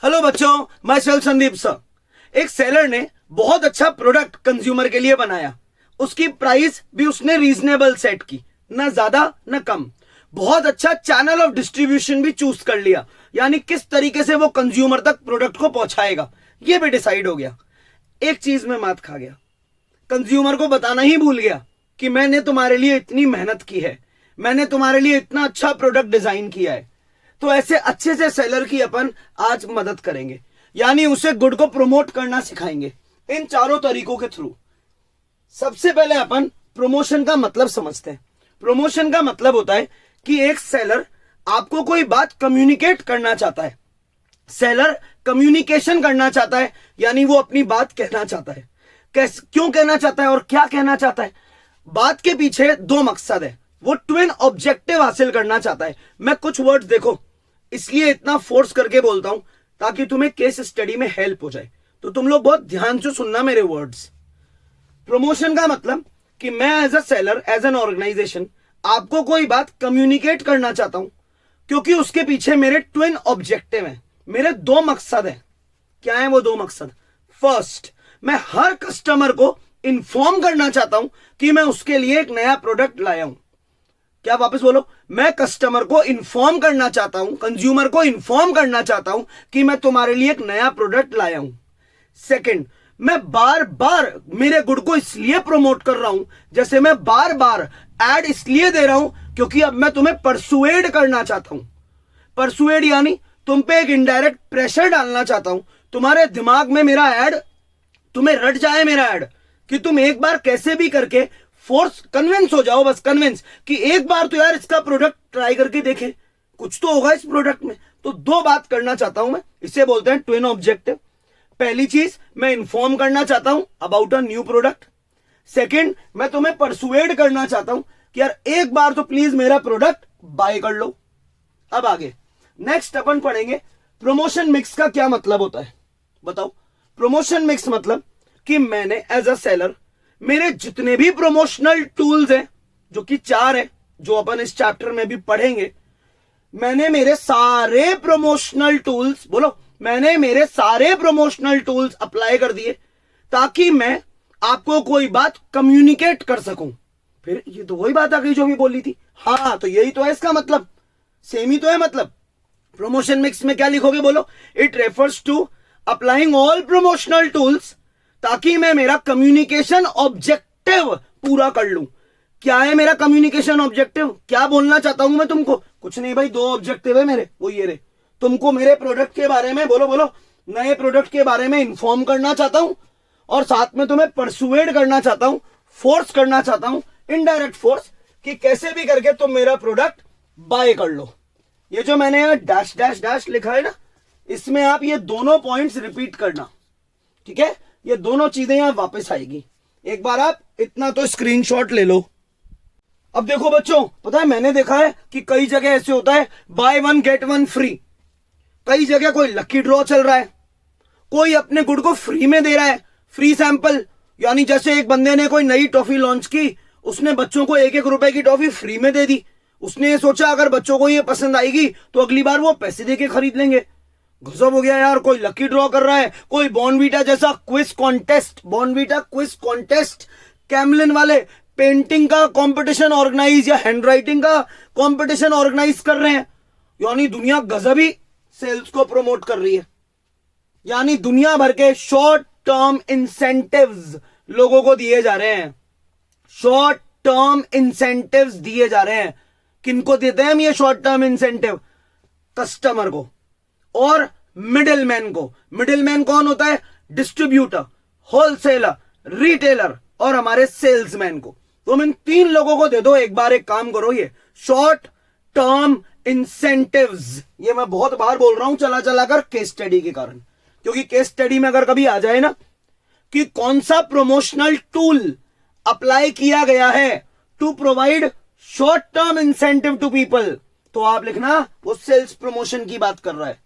Hello बच्चों, my self Sandeep sir. एक seller ने बहुत अच्छा प्रोडक्ट कंज्यूमर के लिए बनाया। उसकी प्राइस भी उसने रीजनेबल सेट की, ना ज्यादा ना कम। बहुत अच्छा चैनल ऑफ डिस्ट्रीब्यूशन भी चूज कर लिया, यानी किस तरीके से वो कंज्यूमर तक प्रोडक्ट को पहुंचाएगा ये भी डिसाइड हो गया। एक चीज में मात खा गया, कंज्यूमर को बताना ही भूल गया कि मैंने तुम्हारे लिए इतनी मेहनत की है, मैंने तुम्हारे लिए इतना अच्छा प्रोडक्ट डिजाइन किया है। तो ऐसे अच्छे से सेलर की अपन आज मदद करेंगे, यानी उसे गुड को प्रमोट करना सिखाएंगे इन चारों तरीकों के थ्रू। सबसे पहले अपन प्रमोशन का मतलब समझते हैं। प्रमोशन का मतलब होता है कि एक सेलर आपको कोई बात कम्युनिकेट करना चाहता है। सेलर कम्युनिकेशन करना चाहता है, यानी वो अपनी बात कहना चाहता है। क्यों कहना चाहता है और क्या कहना चाहता है? बात के पीछे दो मकसद है। वो ट्विन ऑब्जेक्टिव हासिल करना चाहता है। मैं कुछ वर्ड्स देखो इसलिए इतना फोर्स करके बोलता हूं ताकि तुम्हें केस स्टडी में हेल्प हो जाए, तो तुम लोग बहुत ध्यान से सुनना मेरे वर्ड्स। प्रमोशन का मतलब कि मैं as a seller, as an organisation आपको कोई बात कम्युनिकेट करना चाहता हूं, क्योंकि उसके पीछे मेरे ट्विन ऑब्जेक्टिव हैं, मेरे दो मकसद हैं। क्या है वो दो मकसद? फर्स्ट, मैं हर कस्टमर को इंफॉर्म करना चाहता हूं कि मैं उसके लिए एक नया प्रोडक्ट लाया हूं। क्या वापस बोलो? मैं कस्टमर को इंफॉर्म करना चाहता हूं, कंज्यूमर को इंफॉर्म करना चाहता हूं कि मैं तुम्हारे लिए एक नया प्रोडक्ट लाया हूं। सेकंड, मैं बार बार मेरे गुड को इसलिए प्रमोट कर रहा हूं, जैसे मैं बार बार एड इसलिए दे रहा हूं क्योंकि अब मैं तुम्हें परसुएड करना चाहता हूं। परसुएड यानी तुम पे एक इनडायरेक्ट प्रेशर डालना चाहता हूं, तुम्हारे दिमाग में मेरा एड, तुम्हें रट जाए मेरा एड, कि तुम एक बार कैसे भी करके फोर्स कन्विंस हो जाओ, बस कन्विंस कि एक बार तो यार इसका प्रोडक्ट ट्राई करके देखें, कुछ तो होगा इस प्रोडक्ट में। तो दो बात करना चाहता हूं मैं, इसे बोलते हैं ट्विन ऑब्जेक्टिव। पहली चीज, मैं इंफॉर्म करना चाहता हूं about a new product. Second, मैं तुम्हें परसुएड करना चाहता हूं कि यार एक बार तो प्लीज मेरा प्रोडक्ट बाय कर लो। अब आगे नेक्स्ट अपन पढ़ेंगे प्रमोशन मिक्स का क्या मतलब होता है। बताओ, प्रमोशन मिक्स मतलब कि मैंने एज अ सेलर मेरे जितने भी प्रमोशनल टूल्स हैं, जो कि 4 है, जो अपन इस चैप्टर में भी पढ़ेंगे, मैंने मेरे सारे प्रमोशनल टूल्स, बोलो, मैंने मेरे सारे प्रमोशनल टूल्स अप्लाई कर दिए ताकि मैं आपको कोई बात कम्युनिकेट कर सकूं। फिर ये तो वही बात आ गई जो भी बोली थी। हाँ, तो यही तो है इसका मतलब, सेम ही तो है मतलब। प्रमोशन मिक्स में क्या लिखोगे? बोलो, it refers to applying all promotional tools ताकि मैं मेरा कम्युनिकेशन ऑब्जेक्टिव पूरा कर लूं। क्या है मेरा कम्युनिकेशन ऑब्जेक्टिव? क्या बोलना चाहता हूं मैं तुमको? कुछ नहीं भाई, 2 ऑब्जेक्टिव है मेरे, वो ये रहे। तुमको मेरे प्रोडक्ट के बारे में, बोलो बोलो, नए प्रोडक्ट के बारे में इंफॉर्म करना चाहता हूं, और साथ में तुम्हें परसुएड करना चाहता हूं, फोर्स करना चाहता हूं, इनडायरेक्ट फोर्स, कि कैसे भी करके तुम मेरा प्रोडक्ट बाय कर लो। ये जो मैंने यहाँ डैश डैश डैश लिखा है ना, इसमें आप ये दोनों पॉइंट्स रिपीट करना, ठीक है? ये दोनों चीजें यहां वापस आएगी। एक बार आप इतना तो स्क्रीनशॉट ले लो। अब देखो बच्चों, पता है मैंने देखा है कि कई जगह ऐसे होता है बाय 1 गेट 1 फ्री। कई जगह कोई लकी ड्रॉ चल रहा है, कोई अपने गुड को फ्री में दे रहा है, फ्री सैंपल। यानी जैसे एक बंदे ने कोई नई टॉफी लॉन्च की, उसने बच्चों को 1-1 रुपए की टॉफी फ्री में दे दी। उसने ये सोचा अगर बच्चों को ये पसंद आएगी तो अगली बार वो पैसे देके खरीद लेंगे। गजब हो गया यार, कोई लकी ड्रॉ कर रहा है, कोई बॉर्नवीटा जैसा quiz contest, Bournvita quiz contest, Camlin वाले पेंटिंग का कंपटीशन ऑर्गेनाइज या हैंडराइटिंग का कंपटीशन ऑर्गेनाइज कर रहे हैं। यानी दुनिया गजब ही सेल्स को प्रमोट कर रही है। यानी दुनिया भर के शॉर्ट टर्म इंसेंटिव्स लोगों को दिए जा रहे हैं। शॉर्ट टर्म इंसेंटिव्स दिए जा रहे हैं। किनको देते हैं हम ये शॉर्ट टर्म इंसेंटिव? कस्टमर को और मिडिलमैन को। मिडिलमैन कौन होता है? डिस्ट्रीब्यूटर, होलसेलर, रिटेलर और हमारे सेल्समैन को। तुम इन 3 लोगों को दे दो एक बार, एक काम करो, ये शॉर्ट टर्म इंसेंटिव्स। ये मैं बहुत बार बोल रहा हूं चला चला कर केस स्टडी के कारण, क्योंकि केस स्टडी में अगर कभी आ जाए ना कि कौन सा प्रमोशनल टूल अप्लाई किया गया है to provide short term incentive to people, तो आप लिखना वो सेल्स प्रमोशन की बात कर रहा है।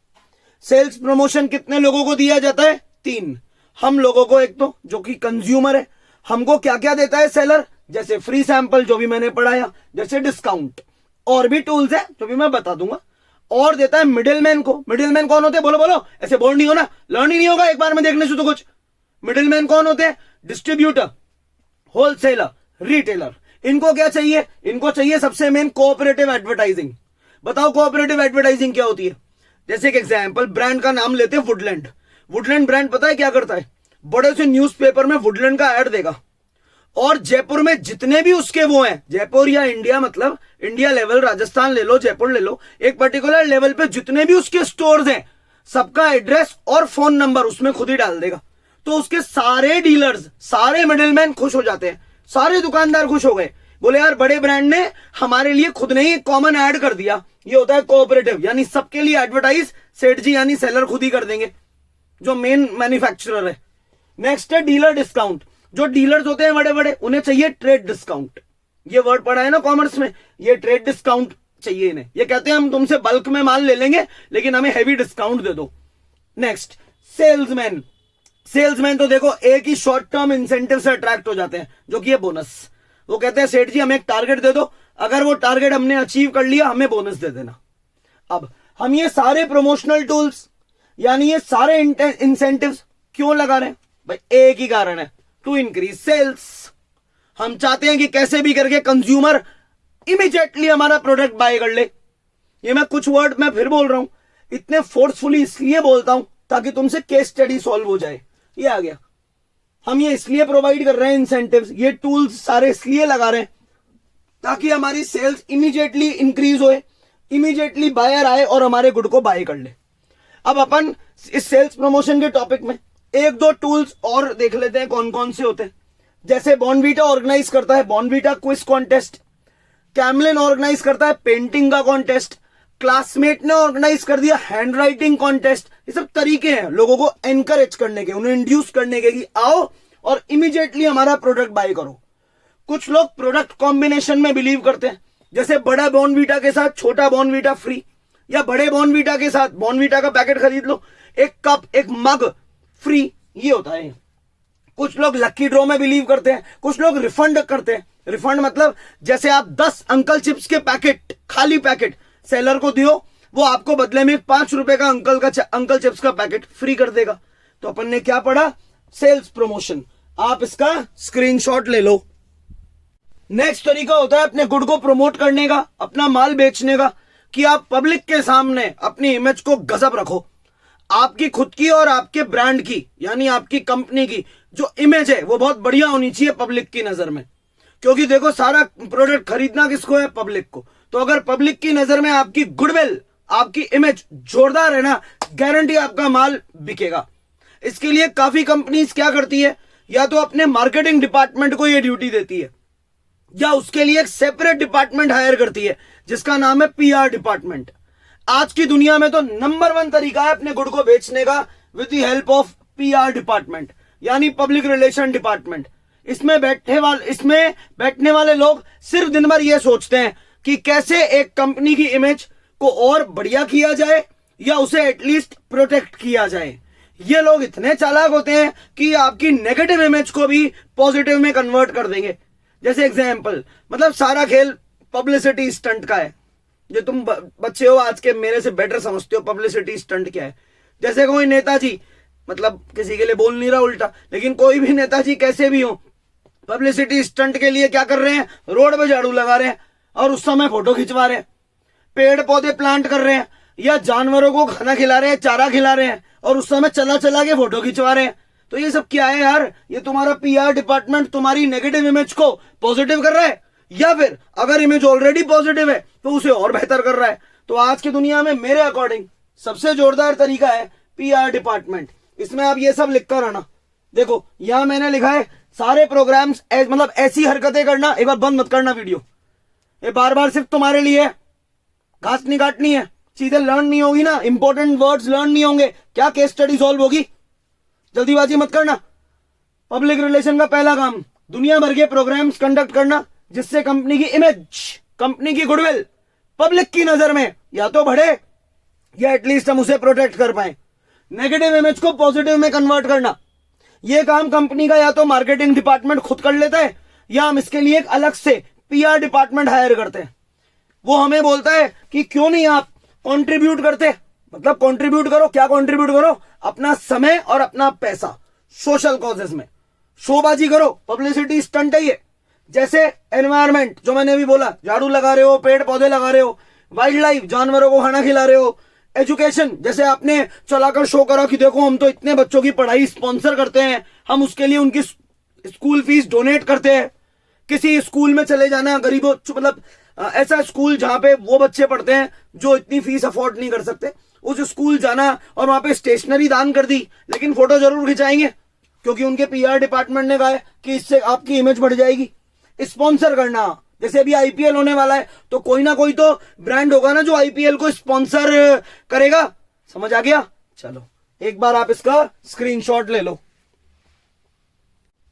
सेल्स प्रमोशन कितने लोगों को दिया जाता है? 3। हम लोगों को, एक तो जो कि कंज्यूमर है, हमको क्या क्या देता है सेलर? जैसे फ्री सैंपल जो भी मैंने पढ़ाया, जैसे डिस्काउंट, और भी टूल्स है जो भी मैं बता दूंगा, और देता है मिडिलमैन को। मिडिलमैन कौन होते हैं? बोलो बोलो, ऐसे बोल नहीं हो ना, लर्न ही नहीं होगा एक बार में देखने से तो कुछ। मिडिलमैन कौन होते हैं? Distributor, wholesaler, retailer. इनको क्या चाहिए? इनको चाहिए सबसे मेन कोऑपरेटिव एडवर्टाइजिंग। बताओ कोऑपरेटिव एडवर्टाइजिंग क्या होती है? जैसे एक एग्जांपल, ब्रांड का नाम लेते हैं वुडलैंड। वुडलैंड ब्रांड पता है क्या करता है? बड़े से न्यूज़पेपर में वुडलैंड का ऐड देगा, और जयपुर में जितने भी उसके वो हैं, जयपुर या इंडिया, मतलब इंडिया लेवल, राजस्थान ले लो, जयपुर ले लो, एक पर्टिकुलर लेवल पे जितने भी उसके स्टोर्स हैं, सबका एड्रेस और फोन नंबर उसमें खुद ही डाल देगा। तो उसके सारे डीलर्स, सारे मिडिलमैन खुश हो जाते हैं, सारे दुकानदार खुश हो गए, बोले यार बड़े ब्रांड ने हमारे लिए खुद ने ही कॉमन ऐड कर दिया। ये होता है कोऑपरेटिव, यानी सबके लिए एडवर्टाइज सेठ जी यानी सेलर खुद ही कर देंगे, जो मेन मैन्युफैक्चरर है। नेक्स्ट है डीलर डिस्काउंट। जो डीलर्स होते हैं बड़े बड़े, उन्हें चाहिए ट्रेड डिस्काउंट। ये वर्ड पढ़ा है ना कॉमर्स में, ये ट्रेड डिस्काउंट चाहिए इन्हें। ये कहते हैं हम तुमसे बल्क में माल ले लेंगे लेकिन हमें हैवी डिस्काउंट दे दो। Next salesman. सेल्समैन तो देखो एक ही शॉर्ट टर्म इंसेंटिव से अट्रैक्ट हो जाते हैं, जो कि है बोनस। वो कहते हैं सेठ जी हमें एक टारगेट दे दो, अगर वो टारगेट हमने अचीव कर लिया हमें बोनस दे देना। अब हम ये सारे प्रमोशनल टूल्स यानी ये सारे इंसेंटिव्स क्यों लगा रहे हैं भाई? एक ही कारण है, टू इंक्रीज सेल्स। हम चाहते हैं कि कैसे भी करके कंज्यूमर इमीडिएटली हमारा प्रोडक्ट बाय कर ले। ये मैं कुछ वर्ड मैं फिर बोल रहा हूं, इतने फोर्सफुली इसलिए बोलता हूं ताकि तुमसे केस स्टडी सॉल्व हो जाए। ये आ गया, हम ये इसलिए प्रोवाइड कर रहे हैं इंसेंटिव्स, ये टूल्स सारे इसलिए लगा रहे हैं ताकि हमारी सेल्स इमीडिएटली इंक्रीज होए, इमीडिएटली बायर आए और हमारे गुड को बाय कर ले। अब अपन इस सेल्स प्रमोशन के टॉपिक में एक दो टूल्स और देख लेते हैं कौन कौन से होते हैं। जैसे बॉर्नवीटा ऑर्गेनाइज करता है Bournvita quiz contest, Camlin organise करता है पेंटिंग का कॉन्टेस्ट, क्लासमेट ने ऑर्गेनाइज कर दिया हैंड राइटिंग कॉन्टेस्ट। ये सब तरीके हैं लोगों को एनकरेज करने के, उन्हें इंड्यूस करने के कि आओ और इमीडिएटली हमारा प्रोडक्ट बाय करो। कुछ लोग प्रोडक्ट कॉम्बिनेशन में बिलीव करते हैं, जैसे बड़ा बॉर्नवीटा के साथ छोटा बॉर्नवीटा फ्री, या बड़े बॉर्नवीटा के साथ बॉर्नवीटा का पैकेट खरीद लो, एक कप एक मग फ्री, ये होता है। कुछ लोग लकी ड्रॉ में बिलीव करते हैं, कुछ लोग रिफंड करते हैं। रिफंड मतलब जैसे आप 10 अंकल चिप्स के पैकेट, खाली पैकेट सेलर को दियो, वो आपको बदले में 5 रुपए का अंकल चिप्स का पैकेट फ्री कर देगा। तो अपन ने क्या पढ़ा? Sales promotion. आप इसका स्क्रीनशॉट ले लो। नेक्स्ट तरीका होता है अपने गुड को प्रमोट करने का, अपना माल बेचने का, कि आप पब्लिक के सामने अपनी इमेज को गजब रखो। आपकी खुद की और आपके ब्रांड की यानी आपकी कंपनी की जो इमेज है वो बहुत बढ़िया होनी चाहिए पब्लिक की नजर में, क्योंकि देखो सारा प्रोडक्ट खरीदना किसको है? पब्लिक को। तो अगर पब्लिक की नजर में आपकी गुडविल, आपकी इमेज जोरदार है ना, गारंटी आपका माल बिकेगा। इसके लिए काफी कंपनीज क्या करती है, या तो अपने मार्केटिंग डिपार्टमेंट को ये ड्यूटी देती है, या उसके लिए एक सेपरेट डिपार्टमेंट हायर करती है जिसका नाम है पीआर डिपार्टमेंट। आज की दुनिया में तो नंबर 1 तरीका है अपने गुड को बेचने का with the help of PR department यानी पब्लिक रिलेशन डिपार्टमेंट। इसमें बैठने वाले लोग सिर्फ दिन भर ये सोचते हैं कि कैसे एक कंपनी की इमेज को और बढ़िया किया जाए या उसे एटलीस्ट प्रोटेक्ट किया जाए। ये लोग इतने चालाक होते हैं कि आपकी नेगेटिव इमेज को भी पॉजिटिव में कन्वर्ट कर देंगे। जैसे एग्जाम्पल, मतलब सारा खेल पब्लिसिटी स्टंट का है। जो तुम बच्चे हो आज के, मेरे से बेटर समझते हो पब्लिसिटी स्टंट क्या है। जैसे कोई नेताजी, मतलब किसी के लिए बोल नहीं रहा उल्टा, लेकिन कोई भी नेताजी कैसे भी हो, पब्लिसिटी स्टंट के लिए क्या कर रहे हैं? रोड पे झाड़ू लगा रहे हैं और उस समय फोटो खिंचवा रहे हैं, पेड़ पौधे प्लांट कर रहे हैं, या जानवरों को खाना खिला रहे हैं, चारा खिला रहे हैं और उस समय चला चला के फोटो खिंचवा रहे हैं। तो ये सब क्या है यार? ये तुम्हारा पीआर डिपार्टमेंट तुम्हारी नेगेटिव इमेज को पॉजिटिव कर रहा है, या फिर अगर इमेज ऑलरेडी पॉजिटिव है तो उसे और बेहतर कर रहा है। तो आज की दुनिया में मेरे अकॉर्डिंग सबसे जोरदार तरीका है पीआर डिपार्टमेंट। इसमें आप ये सब लिख कर आना। देखो यहां मैंने लिखा है सारे प्रोग्राम्स, मतलब ऐसी हरकतें करना। एक बार बंद मत करना वीडियो, ये बार बार सिर्फ तुम्हारे लिए, घास नहीं काटनी है, चीजें लर्न नहीं होगी ना, इंपॉर्टेंट वर्ड्स लर्न नहीं होंगे, क्या केस स्टडी सॉल्व होगी? जल्दीबाजी मत करना। पब्लिक रिलेशन का पहला काम दुनिया भर के प्रोग्राम्स कंडक्ट करना जिससे कंपनी की इमेज, कंपनी की गुडविल पब्लिक की नजर में या तो बढ़े या एटलीस्ट हम उसे प्रोटेक्ट कर पाए। नेगेटिव इमेज को पॉजिटिव में कन्वर्ट करना, यह काम कंपनी का या तो मार्केटिंग डिपार्टमेंट खुद कर लेता है या हम इसके लिए एक अलग से पीआर डिपार्टमेंट हायर करते हैं। वो हमें बोलता है कि क्यों नहीं आप कंट्रीब्यूट करते, मतलब कंट्रीब्यूट करो, क्या कंट्रीब्यूट करो? अपना समय और अपना पैसा सोशल कॉजेस में। शोबाजी करो, पब्लिसिटी स्टंट है ये। जैसे एनवायरमेंट, जो मैंने अभी बोला, झाड़ू लगा रहे हो, पेड़ पौधे लगा रहे हो। वाइल्ड लाइफ, जानवरों को खाना खिला रहे हो। एजुकेशन, जैसे आपने चलाकर शो करा कि देखो हम तो इतने बच्चों की पढ़ाई स्पॉन्सर करते हैं, हम उसके लिए उनकी स्कूल फीस डोनेट करते हैं। किसी स्कूल में चले जाना, गरीबों, मतलब ऐसा स्कूल जहां पे वो बच्चे पढ़ते हैं जो इतनी फीस अफोर्ड नहीं कर सकते, उस स्कूल जाना और वहां पे स्टेशनरी दान कर दी, लेकिन फोटो जरूर खिंचाएंगे क्योंकि उनके पीआर डिपार्टमेंट ने कहा है कि इससे आपकी इमेज बढ़ जाएगी। स्पॉन्सर करना, जैसे अभी आईपीएल होने वाला है तो कोई ना कोई तो ब्रांड होगा ना जो आईपीएल को स्पॉन्सर करेगा। समझ आ गया? चलो एक बार आप इसका स्क्रीनशॉट ले लो।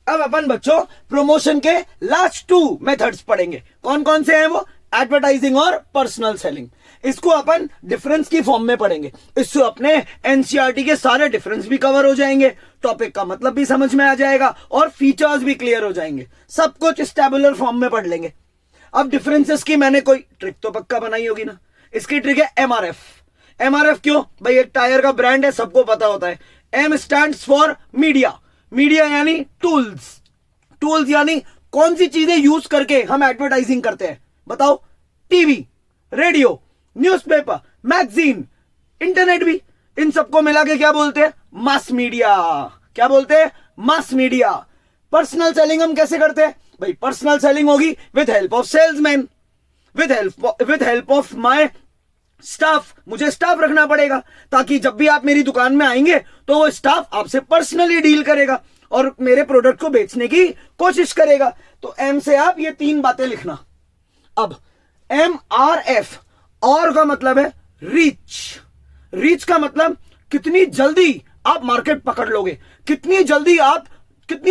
अब अपन बच्चों प्रमोशन के लास्ट 2 मेथड्स पढ़ेंगे। कौन कौन से हैं वो? एडवर्टाइजिंग और पर्सनल सेलिंग। इसको अपन डिफरेंस की फॉर्म में पढ़ेंगे। इससे अपने एनसीईआरटी के सारे डिफरेंस भी कवर हो जाएंगे, टॉपिक का मतलब भी समझ में आ जाएगा और फीचर्स भी क्लियर हो जाएंगे। सब कुछ इस टेबुलर फॉर्म में पढ़ लेंगे। अब डिफरेंसेस की मैंने कोई ट्रिक तो पक्का बनाई होगी ना। इसकी ट्रिक है एमआरएफ। एमआरएफ क्यों भाई? एक टायर का ब्रांड है, सबको पता होता है। M stands for media. Media यानी टूल्स। टूल्स यानी कौन सी चीजें यूज करके हम एडवर्टाइजिंग करते हैं? बताओ। TV, radio, newspaper, magazine, internet भी। इन सबको मिला के क्या बोलते हैं? Mass media. क्या बोलते हैं? Mass media. पर्सनल सेलिंग हम कैसे करते हैं भाई? पर्सनल सेलिंग होगी with help of salesman, with help of my staff. मुझे स्टाफ रखना पड़ेगा ताकि जब भी आप मेरी दुकान में आएंगे तो वो स्टाफ आपसे पर्सनली डील करेगा और मेरे प्रोडक्ट को बेचने की कोशिश करेगा। तो एम से आप ये 3 बातें लिखना। अब MRF, और का मतलब है रीच। रीच का मतलब कितनी जल्दी आप मार्केट पकड़ लोगे, कितनी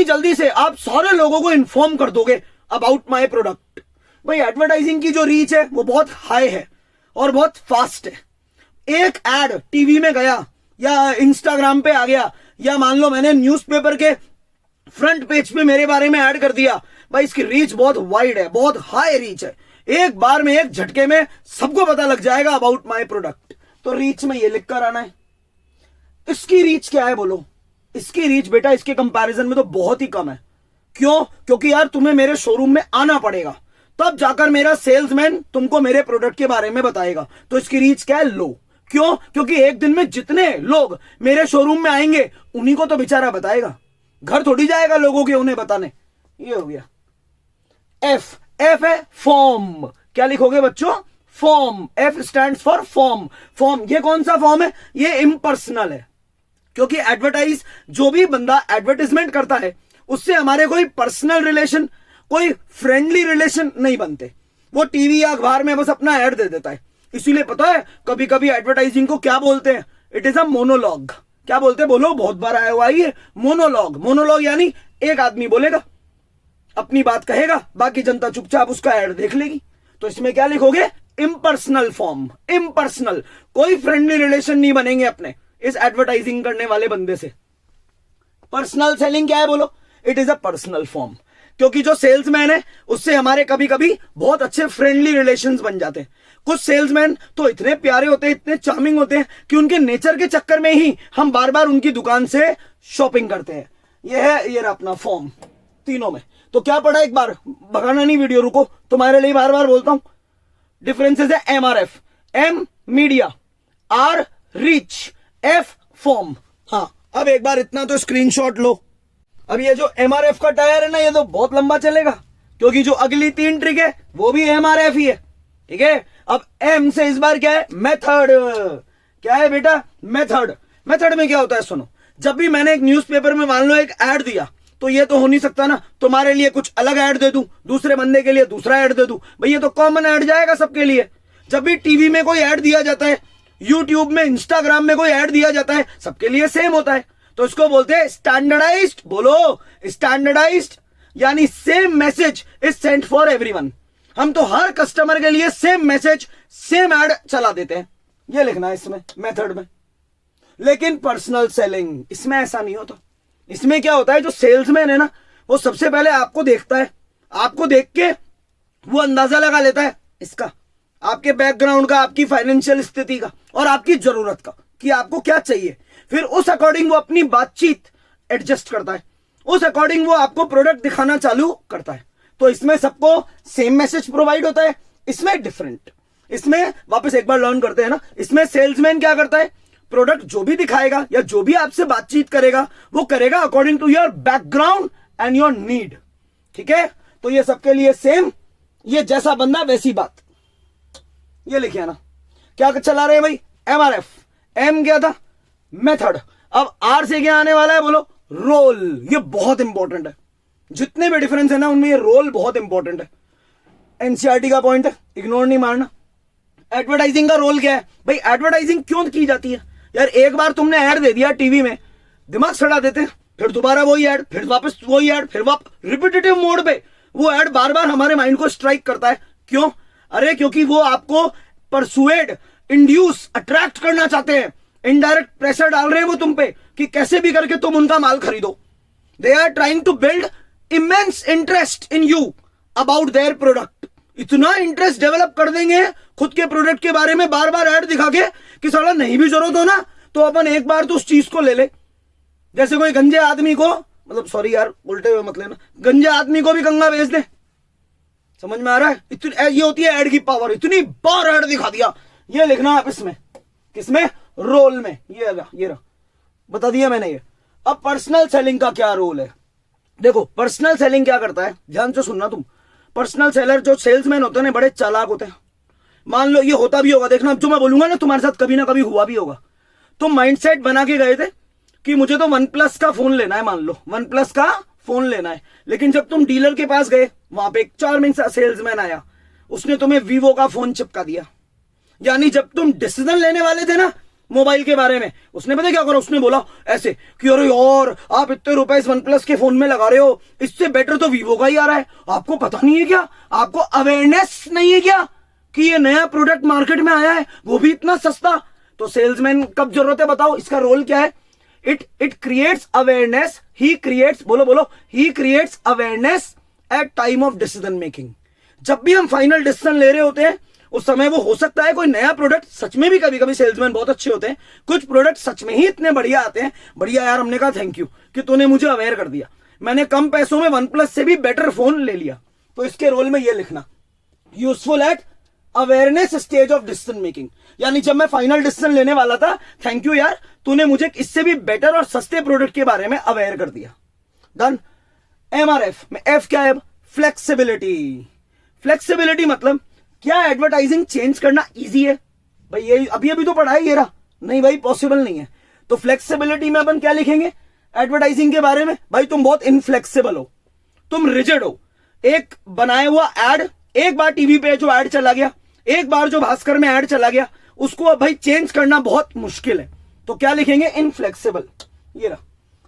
जल्दी से आप सारे लोगों को इन्फॉर्म कर दोगे अबाउट माय प्रोडक्ट। भाई एडवर्टाइजिंग की जो रीच है वो बहुत हाई है और बहुत फास्ट है। एक एड टीवी में गया या इंस्टाग्राम पे आ गया या मान लो मैंने न्यूज़पेपर के फ्रंट पेज पे मेरे बारे में ऐड कर दिया, भाई इसकी रीच बहुत वाइड है, बहुत हाई रीच है। एक बार में, एक झटके में सबको पता लग जाएगा अबाउट माय प्रोडक्ट। तो रीच में ये लिख कर आना है। इसकी रीच क्या है बोलो? इसकी रीच बेटा इसके कंपैरिजन में तो बहुत ही कम है। क्यों? क्योंकि यार तुम्हें मेरे शोरूम में आना पड़ेगा, तब जाकर मेरा सेल्समैन तुमको मेरे प्रोडक्ट के बारे में बताएगा। तो इसकी रीच क्या है? लो। क्यों? क्योंकि एक दिन में जितने लोग मेरे शोरूम में आएंगे उन्हीं को तो बेचारा बताएगा, घर थोड़ी जाएगा लोगों के उन्हें बताने। ये हो गया। एफ है फॉर्म। क्या लिखोगे बच्चों? Form. F stands for form. Form ये कौन सा फॉर्म है? ये इम्पर्सनल है, क्योंकि एडवर्टाइज जो भी बंदा एडवर्टाइजमेंट करता है उससे हमारे कोई पर्सनल रिलेशन, कोई फ्रेंडली रिलेशन नहीं बनते। वो टीवी या अखबार में बस अपना ऐड दे देता है। इसीलिए पता है कभी कभी एडवर्टाइजिंग को क्या बोलते हैं? It is a monologue. क्या बोलते हैं बोलो? बहुत बार आया हुआ है ये मोनोलॉग। मोनोलॉग यानी एक आदमी बोलेगा, अपनी बात कहेगा, बाकी जनता चुपचाप उसका ऐड देख लेगी। तो इसमें क्या लिखोगे? Impersonal form. इम्पर्सनल, कोई फ्रेंडली रिलेशन नहीं बनेंगे अपने इस एडवर्टाइजिंग करने वाले बंदे से। पर्सनल सेलिंग क्या है बोलो? It is a personal form, क्योंकि जो सेल्समैन है उससे हमारे कभी कभी बहुत अच्छे फ्रेंडली रिलेशंस बन जाते हैं। कुछ सेल्समैन तो इतने प्यारे होते हैं, इतने चार्मिंग होते हैं कि उनके नेचर के चक्कर में ही हम बार बार उनकी दुकान से शॉपिंग करते हैं। ये है ये अपना फॉर्म तीनों में। तो क्या पढ़ा? एक बार भगाना नहीं वीडियो, रुको, तुम्हारे लिए बार बार बोलता हूं। डिफरेंसेस है MRF. M media, R reach, F form. हाँ, अब एक बार इतना तो स्क्रीनशॉट लो। अब ये जो एमआरएफ का टायर है ना, ये तो बहुत लंबा चलेगा, क्योंकि जो अगली 3 ट्रिक है वो भी एमआरएफ ही है। ठीक है। अब एम से इस बार क्या है? मेथड। क्या है बेटा? मेथड। मेथड में क्या होता है सुनो। जब भी मैंने एक न्यूज़पेपर में मान लो एक ऐड दिया, तो ये तो हो नहीं सकता ना तुम्हारे लिए कुछ अलग ऐड दे दूं, दूसरे बंदे के लिए दूसरा ऐड दे दूं। भाई ये तो कॉमन ऐड जाएगा सबके लिए। जब भी टीवी में कोई ऐड दिया जाता है, यूट्यूब में, इंस्टाग्राम में कोई ऐड दिया जाता है, सबके लिए सेम होता है। तो इसको बोलते हैं स्टैंडर्डाइज्ड। बोलो, स्टैंडर्डाइज्ड यानी same message is sent for everyone. हम तो हर कस्टमर के लिए सेम मैसेज, सेम ऐड चला देते हैं। ये लिखना है इसमें मेथड में। लेकिन पर्सनल सेलिंग, इसमें ऐसा नहीं होता। इसमें क्या होता है, जो सेल्समैन है ना, वो सबसे पहले आपको देखता है, आपको देख के वो अंदाजा लगा लेता है इसका आपके बैकग्राउंड का, आपकी फाइनेंशियल स्थिति का और आपकी जरूरत का कि आपको क्या चाहिए। फिर उस अकॉर्डिंग वो अपनी बातचीत एडजस्ट करता है, उस अकॉर्डिंग वो आपको प्रोडक्ट दिखाना चालू करता है। तो इसमें सबको सेम मैसेज प्रोवाइड होता है, इसमें डिफरेंट। इसमें वापस एक बार लर्न करते हैं ना, इसमें सेल्समैन क्या करता है, प्रोडक्ट जो भी दिखाएगा या जो भी आपसे बातचीत करेगा वो करेगा according to your background and your need. ठीक है, तो ये सबके लिए सेम, ये जैसा बंदा वैसी बात। ये लिखिए ना, क्या चला रहे हैं भाई, MRF। एम क्या था, मेथड। अब आर से क्या आने वाला है, बोलो रोल। ये बहुत इंपॉर्टेंट है, जितने भी डिफरेंस है ना उनमें ये रोल बहुत इंपॉर्टेंट है। एनसीईआरटी का पॉइंट है, इग्नोर नहीं मारना। एडवर्टाइजिंग का रोल क्या है भाई, एडवर्टाइजिंग क्यों की जाती है यार, एक बार तुमने ऐड दे दिया टीवी में, दिमाग सड़ा देते हैं, फिर दोबारा वही ऐड, फिर वापस वही ऐड, फिर वापस रिपीटेटिव मोड पे वो ऐड बार बार हमारे माइंड को स्ट्राइक करता है। क्यों, अरे क्योंकि वो आपको परसुएड, इंड्यूस, अट्रैक्ट करना चाहते हैं। इनडायरेक्ट प्रेशर डाल रहे हैं वो तुम पे कि कैसे भी करके तुम उनका माल खरीदो। They are trying to build immense interest in you about their product. इतना इंटरेस्ट डेवलप कर देंगे खुद के प्रोडक्ट के बारे में बार बार ऐड दिखा के कि साला नहीं भी जरूरत हो ना तो अपन एक बार तो उस चीज को ले ले। जैसे कोई गंजे आदमी को, मतलब सॉरी यार उल्टे हुए मत लेना, गंजे आदमी को भी गंगा बेच दे। समझ में आ रहा है, इतनी ये होती है ऐड की पावर। इतनी बार ऐड दिखा दिया। ये लिखना आप इसमें, किसमें, रोल में। ये रहा बता दिया मैंने ये। अब पर्सनल सेलिंग का क्या रोल है, देखो पर्सनल सेलिंग क्या करता है, ध्यान से सुनना तुम। पर्सनल सेलर, जो सेल्समैन होते हैं बड़े चालाक होते हैं। मान लो ये होता भी होगा, देखना जो मैं बोलूंगा ना तुम्हारे साथ कभी ना कभी हुआ भी होगा। तुम माइंडसेट बना के गए थे कि मुझे तो OnePlus का फोन लेना है, मान लो OnePlus का फोन लेना है, लेकिन जब तुम डीलर के पास गए वहां पे एक चार्मिंग सा सेल्समैन आया, उसने तुम्हें Vivo का फोन चिपका दिया। यानी जब तुम डिसीजन लेने वाले थे ना मोबाइल के बारे में, उसने पता क्या करा, उसने बोला ऐसे कि अरे यार आप इतने रुपए इस OnePlus के फोन में लगा रहे हो, इससे बेटर तो Vivo का ही आ रहा है। आपको पता नहीं है क्या, आपको अवेयरनेस नहीं है क्या कि ये नया प्रोडक्ट मार्केट में आया है, वो भी इतना सस्ता। तो सेल्समैन कब जरूरत है बताओ, इसका रोल क्या है, it creates awareness, he creates, बोलो he creates awareness at time of decision making. जब भी हम फाइनल डिसीजन ले रहे होते हैं उस समय वो हो सकता है कोई नया प्रोडक्ट, सच में भी कभी कभी सेल्समैन बहुत अच्छे होते हैं, कुछ प्रोडक्ट सच में ही इतने बढ़िया आते हैं, बढ़िया यार हमने कहा थैंक यू कि तूने मुझे अवेयर कर दिया, मैंने कम पैसों में OnePlus से भी बेटर फोन ले लिया। तो इसके रोल में ये लिखना, useful at awareness stage of decision making. यानी जब मैं फाइनल डिसीजन लेने वाला था, थैंक यू यार तूने मुझे इससे भी बेटर और सस्ते प्रोडक्ट के बारे में अवेयर कर दिया। डन। MRF में F क्या है, फ्लेक्सिबिलिटी। फ्लेक्सिबिलिटी मतलब क्या एडवर्टाइजिंग चेंज करना इजी है भाई, ये अभी तो पढ़ा है ये रहा, नहीं भाई पॉसिबल नहीं है। तो फ्लेक्सिबिलिटी में अपन क्या लिखेंगे एडवर्टाइजिंग के बारे में, भाई तुम बहुत इनफ्लेक्सिबल हो, तुम रिजिड हो। एक बनाया हुआ एड, एक बार टीवी पे जो एड चला गया, एक बार जो भास्कर में एड चला गया, उसको अब भाई चेंज करना बहुत मुश्किल है। तो क्या लिखेंगे, इनफ्लेक्सिबल। ये रहा,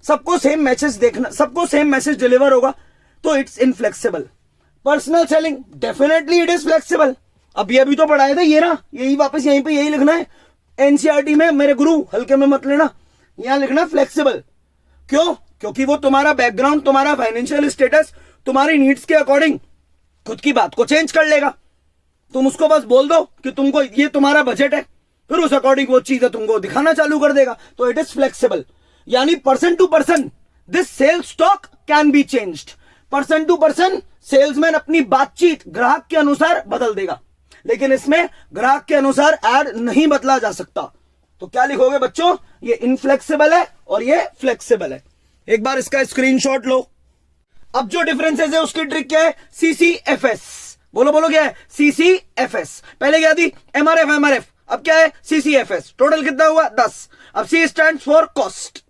सबको सेम मैसेज देखना, सबको सेम मैसेज डिलीवर होगा तो it's inflexible. Personal selling definitely it is flexible. अभी तो पढ़ाया था, ये रहा, यही वापस यहीं पे यही लिखना है। एनसीईआरटी में मेरे गुरु हल्के में मत लेना, यहां लिखना फ्लेक्सिबल। क्यों, क्योंकि वो तुम्हारा बैकग्राउंड, तुम्हारा फाइनेंशियल स्टेटस, तुम्हारी नीड्स के अकॉर्डिंग खुद की बात को चेंज कर लेगा। तुम उसको बस बोल दो कि तुमको ये तुम्हारा बजट है, फिर उस अकॉर्डिंग वो चीजें तुमको दिखाना चालू कर देगा। तो इट इज फ्लेक्सिबल। यानी person to person this sales stock can be changed. Person to person salesman अपनी बातचीत ग्राहक के अनुसार बदल देगा, लेकिन इसमें ग्राहक के अनुसार ऐड नहीं बदला जा सकता। तो क्या लिखोगे बच्चों, ये इनफ्लेक्सिबल है और ये फ्लेक्सिबल है। एक बार इसका स्क्रीनशॉट लो। अब जो डिफरेंसेस है उसकी ट्रिक क्या है, CCFS। बोलो क्या है, CCFS। पहले क्या थी, MRF, अब क्या है CCFS। टोटल कितना हुआ 10। अब C stands for cost,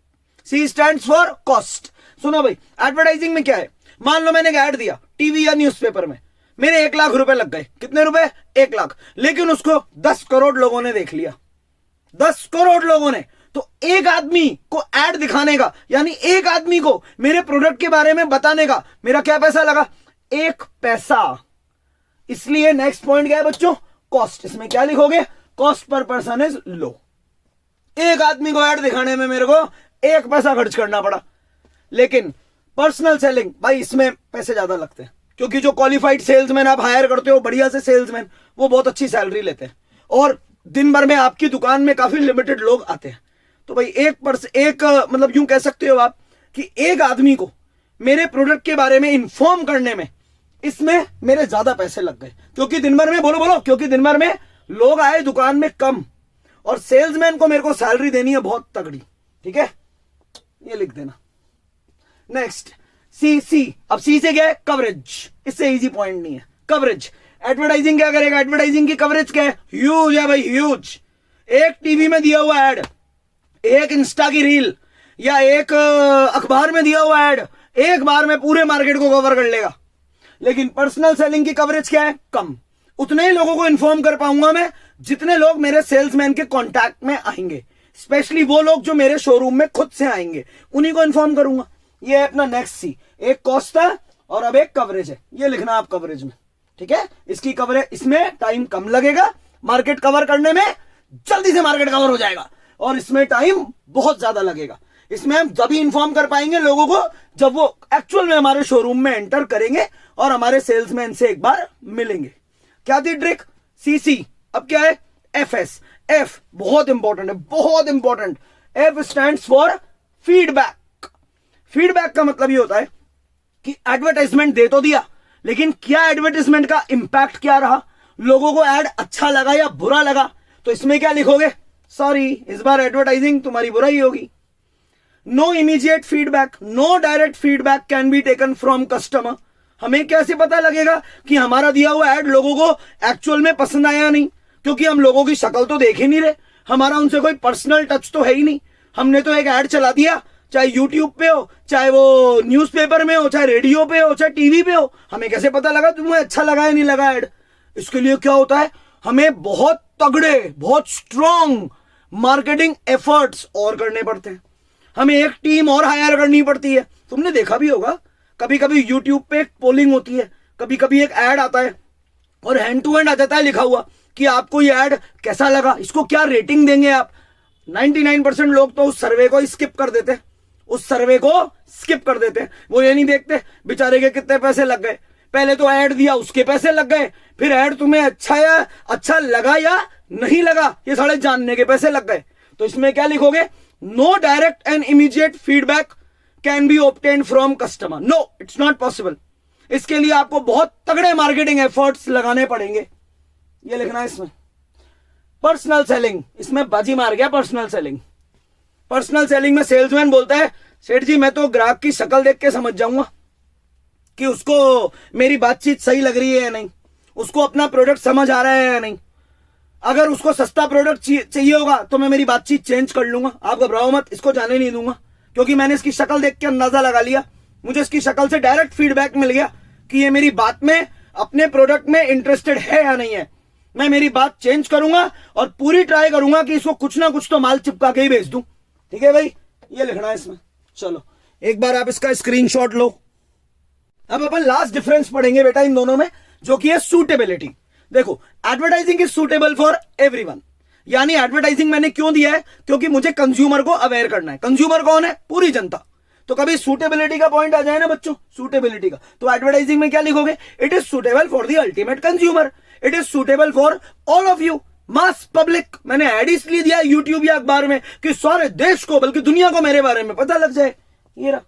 C stands for cost. सुनो भाई, एडवर्टाइजिंग में क्या है, मान लो मैंने ऐड दिया टीवी या न्यूज़पेपर में, मेरे 1 लाख रुपए लग गए। कितने रुपए, 1 लाख। लेकिन उसको 10 करोड़ लोगों ने देख लिया, 10 करोड़ लोगों ने। तो एक आदमी को ऐड दिखाने का, यानी एक आदमी को मेरे प्रोडक्ट के बारे में बताने का मेरा क्या पैसा लगा, 1 पैसा। इसलिए नेक्स्ट पॉइंट क्या है बच्चों, कॉस्ट। इसमें क्या लिखोगे, cost per person is low. एक आदमी को ऐड दिखाने में मेरे को 1 पैसा खर्च करना पड़ा। लेकिन पर्सनल सेलिंग भाई, इसमें पैसे ज्यादा लगते हैं। क्योंकि जो क्वालिफाइड सेल्समैन आप हायर करते हो, बढ़िया से सेल्समैन, वो बहुत अच्छी सैलरी लेते हैं और दिन भर में आपकी दुकान में काफी लिमिटेड लोग आते हैं। तो भाई एक मतलब यूं कह सकते हो आप कि एक आदमी को मेरे प्रोडक्ट के बारे में इंफॉर्म करने में, इसमें मेरे ज्यादा पैसे लग गए, क्योंकि दिन भर में बोलो क्योंकि दिन भर में लोग आए दुकान में कम और सेल्समैन को मेरे को सैलरी देनी है बहुत तगड़ी। ठीक है, ये लिख देना। नेक्स्ट सी। अब सी से क्या है? कवरेज। इससे इजी पॉइंट नहीं है, कवरेज। एडवर्टाइजिंग क्या करेगा? एडवर्टाइजिंग की कवरेज क्या है? ह्यूज है भाई, ह्यूज। एक टीवी में दिया हुआ एड, एक इंस्टा की रील या एक अखबार में दिया हुआ एड एक बार में पूरे मार्केट को कवर कर लेगा। लेकिन पर्सनल सेलिंग की कवरेज क्या है? कम। उतने ही लोगों को इन्फॉर्म कर पाऊंगा मैं जितने लोग मेरे सेल्समैन के कांटेक्ट में आएंगे, स्पेशली वो लोग जो मेरे शोरूम में खुद से आएंगे, उन्हीं को इन्फॉर्म करूंगा। ये है अपना नेक्स्ट सी। एक कॉस्ट था और अब एक कवरेज है, ये लिखना आप कवरेज में। ठीक है, इसकी कवरेज, इसमें टाइम कम लगेगा, मार्केट कवर करने में जल्दी से मार्केट कवर हो जाएगा, और इसमें टाइम बहुत ज्यादा लगेगा। इसमें हम तभी इन्फॉर्म कर पाएंगे लोगों को जब वो एक्चुअल में हमारे शोरूम में एंटर करेंगे और हमारे सेल्समैन से एक बार मिलेंगे। क्या थी ट्रिक? सीसी। अब क्या है? एफएस। एफ बहुत इंपॉर्टेंट है, बहुत important. F stands for feedback. Feedback का मतलब ये होता है कि एडवर्टाइजमेंट दे तो दिया, लेकिन क्या एडवर्टाइजमेंट का इंपैक्ट क्या रहा, लोगों को एड अच्छा लगा या बुरा लगा। तो इसमें क्या लिखोगे? सॉरी, इस बार एडवर्टाइजिंग तुम्हारी बुराई होगी। No immediate feedback, no direct feedback can be taken from customer. हमें कैसे पता लगेगा कि हमारा दिया हुआ एड लोगों को एक्चुअल में पसंद आया नहीं, क्योंकि हम लोगों की शक्ल तो देख ही नहीं रहे, हमारा उनसे कोई पर्सनल टच तो है ही नहीं। हमने तो एक एड चला दिया, चाहे यूट्यूब पे हो, चाहे वो न्यूज़पेपर में हो, चाहे रेडियो पे हो, चाहे टीवी पे हो। हमें कैसे पता लगा तुम्हें अच्छा लगा या नहीं लगा एड? इसके लिए क्या होता है, हमें बहुत तगड़े, बहुत स्ट्रॉन्ग मार्केटिंग एफर्ट्स और करने पड़ते हैं। हमें एक टीम और हायर करनी पड़ती है। तुमने देखा भी होगा, कभी कभी यूट्यूब पे एक पोलिंग होती है, कभी कभी एक एड आता है और हैंड टू हैंड आ जाता है लिखा हुआ कि आपको ये एड कैसा लगा, इसको क्या रेटिंग देंगे आप। 99% लोग तो उस सर्वे को स्किप कर देते, उस सर्वे को स्किप कर देते। वो ये नहीं देखते बेचारे के कितने पैसे लग गए। पहले तो ऐड दिया, उसके पैसे लग गए, फिर ऐड तुम्हें अच्छा लगा या नहीं लगा, ये सारे जानने के पैसे लग गए। तो इसमें क्या लिखोगे? No direct and immediate feedback can be obtained from customer. No, it's not possible. इसके लिए आपको बहुत तगड़े मार्केटिंग एफर्ट्स लगाने पड़ेंगे। ये लिखना है इसमें। पर्सनल सेलिंग, इसमें बाजी मार गया पर्सनल सेलिंग। पर्सनल सेलिंग में सेल्समैन बोलता है, सेठ जी मैं तो ग्राहक की शक्ल देख के समझ जाऊंगा कि उसको मेरी बातचीत सही लग रही है या नहीं, उसको अपना प्रोडक्ट समझ आ रहा है या नहीं। अगर उसको सस्ता प्रोडक्ट चाहिए होगा तो मैं मेरी बातचीत चेंज कर लूंगा, आप घबराओ मत, इसको जाने नहीं दूंगा, क्योंकि मैंने इसकी शक्ल देख के अंदाजा लगा लिया। मुझे इसकी शक्ल से डायरेक्ट फीडबैक मिल गया कि ये मेरी बात में, अपने प्रोडक्ट में इंटरेस्टेड है या नहीं है। मैं मेरी बात चेंज करूंगा और पूरी ट्राई करूंगा कि इसको कुछ ना कुछ तो माल चिपका के ही भेज दूं। ठीक है भाई, ये लिखना है इसमें। चलो एक बार आप इसका स्क्रीनशॉट लो। अब अपन लास्ट डिफरेंस पढ़ेंगे बेटा इन दोनों में, जो कि है सूटेबिलिटी। देखो, advertising is suitable for everyone, यानी एडवर्टाइजिंग मैंने क्यों दिया है? क्योंकि मुझे कंज्यूमर को अवेयर करना है। कंज्यूमर कौन है? पूरी जनता। तो कभी सूटेबिलिटी का पॉइंट आ जाए ना बच्चों, सूटेबिलिटी का, तो एडवर्टाइजिंग में क्या लिखोगे? It is suitable for the ultimate consumer, it is suitable for all of you, mass public. मैंने एड इसलिए दिया यूट्यूब या अखबार में कि सारे देश को, बल्कि दुनिया को मेरे बारे में पता लग जाए। ये रहा।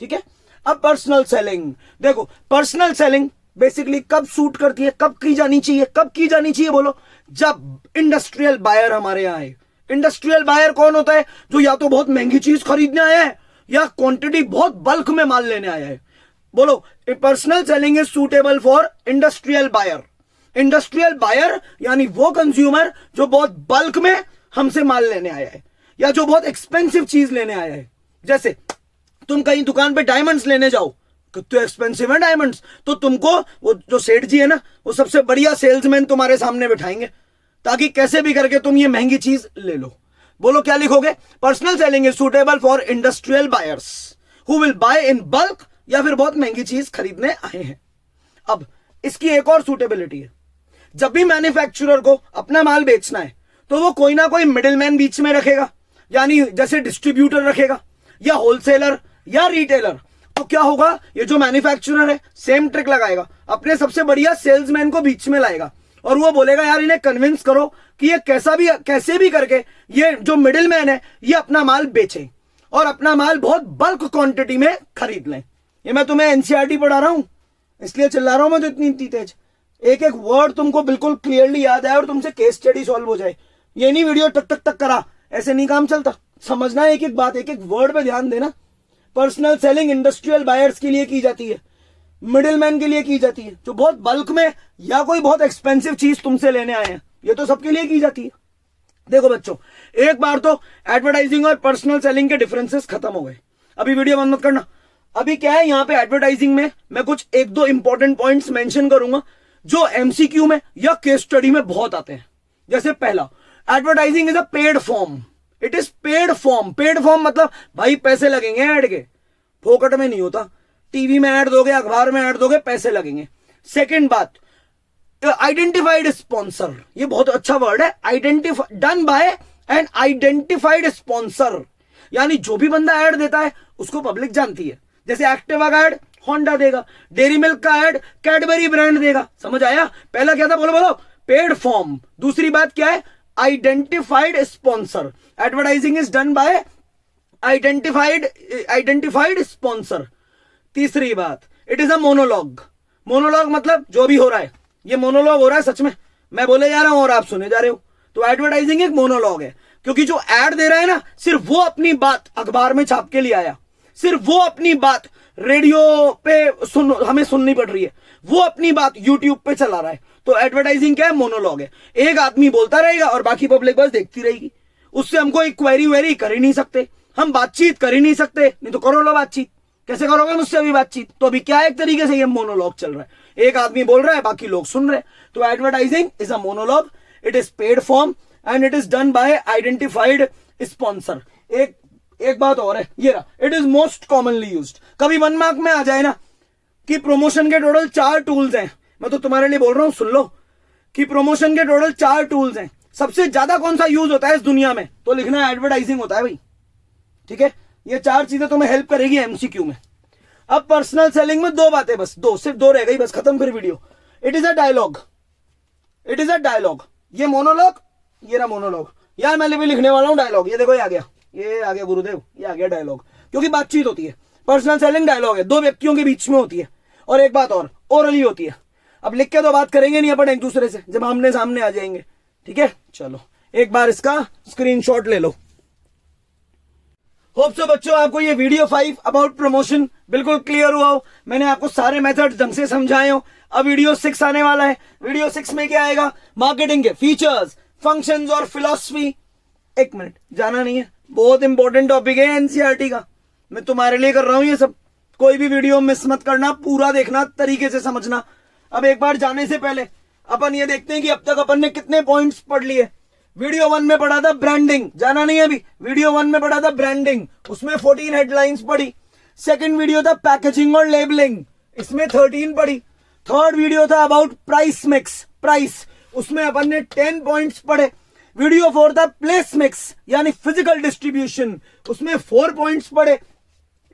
ठीक है, अब पर्सनल सेलिंग। देखो, पर्सनल सेलिंग बेसिकली कब सूट करती है, कब की जानी चाहिए? कब की जानी चाहिए बोलो? जब इंडस्ट्रियल बायर हमारे यहां आए। इंडस्ट्रियल बायर कौन होता है? जो या तो बहुत महंगी चीज खरीदने आया है या क्वांटिटी बहुत बल्क में माल लेने आया है। बोलो, personal selling is suitable for industrial buyer. Industrial buyer यानी वो कंज्यूमर जो बहुत बल्क में हमसे माल लेने आया है या जो बहुत एक्सपेंसिव चीज लेने आया है। जैसे तुम कहीं दुकान पे डायमंड्स लेने जाओ, कितने एक्सपेंसिव है डायमंड्स, तो तुमको वो जो सेठ जी है ना, वो सबसे बढ़िया सेल्समैन तुम्हारे सामने बिठाएंगे ताकि कैसे भी करके तुम ये महंगी चीज ले लो। बोलो क्या लिखोगे? Personal selling is suitable for industrial buyers who will buy in bulk, या फिर बहुत महंगी चीज खरीदने आए हैं। अब इसकी एक और सूटेबिलिटी है, जब भी मैन्युफैक्चरर को अपना माल बेचना है तो वो कोई ना कोई मिडिलमैन बीच में रखेगा, यानी जैसे डिस्ट्रीब्यूटर रखेगा या होलसेलर या रिटेलर, तो क्या होगा, ये जो मैन्युफैक्चरर है सेम ट्रिक लगाएगा, अपने सबसे बढ़िया सेल्समैन को बीच में लाएगा और वो बोलेगा यार इन्हें कन्विंस करो कि ये कैसे भी करके ये जो मिडिल मैन है ये अपना माल बेचे और अपना माल बहुत बल्क क्वांटिटी में खरीद लें। ये मैं तुम्हें एनसीईआरटी पढ़ा रहा हूं इसलिए चिल्ला रहा हूं मैं तो इतनी तेज, एक एक वर्ड तुमको बिल्कुल क्लियरली याद आए और तुमसे केस स्टडी सॉल्व हो जाए। ये नहीं वीडियो टक टक टक करा, ऐसे नहीं काम चलता, समझना है एक एक बात, एक एक वर्ड पे ध्यान देना। पर्सनल सेलिंग इंडस्ट्रियल बायर्स के लिए की जाती है, मिडिल मैन के लिए की जाती है, जो बहुत बल्क में या कोई बहुत एक्सपेंसिव चीज तुमसे लेने आए हैं, ये तो सबके लिए की जाती है। देखो बच्चों, एक बार तो एडवर्टाइजिंग और पर्सनल सेलिंग के डिफरेंसेस खत्म हो गए। अभी वीडियो बंद मत करना। अभी क्या है, यहाँ पे एडवर्टाइजिंग में मैं कुछ एक दो इंपॉर्टेंट पॉइंट्स मेंशन करूंगा जो एमसीक्यू में या केस स्टडी में बहुत आते हैं। जैसे पहला, advertising is a paid form, it is paid form. Paid form मतलब भाई पैसे लगेंगे ऐड के, फोकट में नहीं होता। टीवी में ऐड दोगे, अखबार में ऐड दोगे, पैसे लगेंगे। सेकेंड बात, आइडेंटिफाइड स्पॉन्सर, ये बहुत अच्छा वर्ड है, done by an identified sponsor, यानी जो भी बंदा ऐड देता है उसको पब्लिक जानती है। जैसे एक्टिवा का ऐड होंडा देगा, डेयरी मिल्क का ऐड कैडबरी ब्रांड देगा। समझ आया? पहला क्या था, बोलो बोलो, पेड फॉर्म। दूसरी बात क्या है, identified sponsor. Advertising is done by identified sponsor. तीसरी बात, it is a monologue. Monologue मतलब जो भी हो रहा है ये मोनोलॉग हो रहा है, सच में मैं बोले जा रहा हूं और आप सुने जा रहे हो, तो एडवर्टाइजिंग एक मोनोलॉग है। क्योंकि जो ऐड दे रहा है ना, सिर्फ वो अपनी बात अखबार में छाप के लिए आया, सिर्फ वो अपनी बात रेडियो पे हमें सुननी पड़ रही है, वो अपनी बात यूट्यूब पे चला रहा है। तो एडवर्टाइजिंग क्या है, मोनोलॉग है। एक आदमी बोलता रहेगा और बाकी पब्लिक बस देखती रहेगी। उससे हमको एक क्वेरी वेरी कर ही नहीं सकते, हम बातचीत कर ही नहीं सकते। नहीं तो करो लो बातचीत, कैसे करोगे मुझसे अभी बातचीत? तो अभी क्या एक तरीके से ये मोनोलॉग चल रहा है, एक आदमी बोल रहा है बाकी लोग सुन रहे हैं। तो advertising is a monologue, it is paid form and it is done by identified sponsor. एक बात और है, ये रहा, it is most commonly used. कभी 1 मार्क में आ जाए ना कि प्रमोशन के टोटल 4 टूल्स हैं, मैं तो तुम्हारे लिए बोल रहा हूं, सुन लो कि प्रमोशन के टोटल 4 टूल्स हैं, सबसे ज्यादा कौन सा यूज होता है इस दुनिया में, तो लिखना एडवर्टाइजिंग होता है भाई। ठीक है, ये 4 चीजें तुम्हें हेल्प करेगी एमसीक्यू में। अब पर्सनल सेलिंग में 2 बातें, बस 2, सिर्फ 2 रह गई, बस खत्म फिर video. It is a dialogue, it is a dialogue. ये मोनोलॉग, ये रहा मोनोलॉग। यार मैं भी लिखने वाला हूं डायलॉग, ये देखो ये आ गया गुरुदेव, ये आ गया डायलॉग। क्योंकि बातचीत होती है, पर्सनल सेलिंग डायलॉग है, 2 व्यक्तियों के बीच में होती है। और एक बात और, ओरली होती है। अब लिख के तो बात करेंगे नहीं अपन एक दूसरे से, जब आमने सामने आ जाएंगे। ठीक है, चलो एक बार इसका स्क्रीनशॉट ले लो। होप सो बच्चों आपको ये वीडियो 5 अबाउट प्रमोशन बिल्कुल क्लियर हुआ हो, मैंने आपको सारे मेथड ढंग से समझाए हो। अब वीडियो 6 आने वाला है। वीडियो 6 में क्या आएगा, मार्केटिंग के फीचर्स, फंक्शंस और फिलॉसफी। 1 मिनट, जाना नहीं है, बहुत इंपॉर्टेंट टॉपिक है एनसीईआरटी का, मैं तुम्हारे लिए कर रहा हूं ये सब। कोई भी वीडियो मिस मत करना, पूरा देखना, तरीके से समझना। अब एक बार जाने से पहले अपन ये देखते हैं कि अब तक अपन ने कितने पॉइंट्स पढ़ लिए। वीडियो 1 में पढ़ा था ब्रांडिंग, जाना नहीं है अभी, वीडियो 1 में पढ़ा था ब्रांडिंग, उसमें 14 हेडलाइंस पढ़ी। सेकंड वीडियो था पैकेजिंग और लेबलिंग, इसमें 13 पढ़ी। थर्ड वीडियो था अबाउट प्राइस मिक्स, प्राइस, उसमें अपन ने 10 पॉइंट्स पढ़े। वीडियो 4 था प्लेस मिक्स यानी फिजिकल डिस्ट्रीब्यूशन, उसमें 4 पॉइंट्स पढ़े।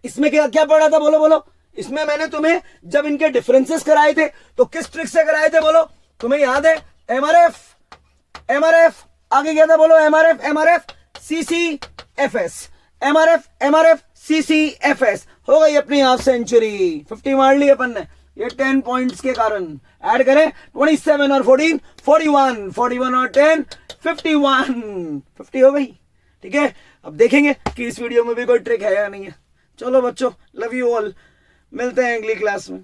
इसमें क्या क्या पढ़ा था, बोलो बोलो? इसमें मैंने तुम्हें जब इनके डिफरेंसेस कराए थे तो किस ट्रिक से कराए थे, बोलो? तुम्हें याद है? एमआरएफ, आगे क्या था, बोलो? MRF CCFS, MRF CCFS. हो गई अपनी हाफ सेंचुरी, 50 मार ली अपन ने ये 10 पॉइंट्स के कारण। ऐड करें 27 और 14, 41 और 10, 50 हो गई। ठीक है, अब देखेंगे कि इस वीडियो में भी कोई ट्रिक है या नहीं है। चलो बच्चों, लव यू ऑल, मिलते हैं अगली क्लास में।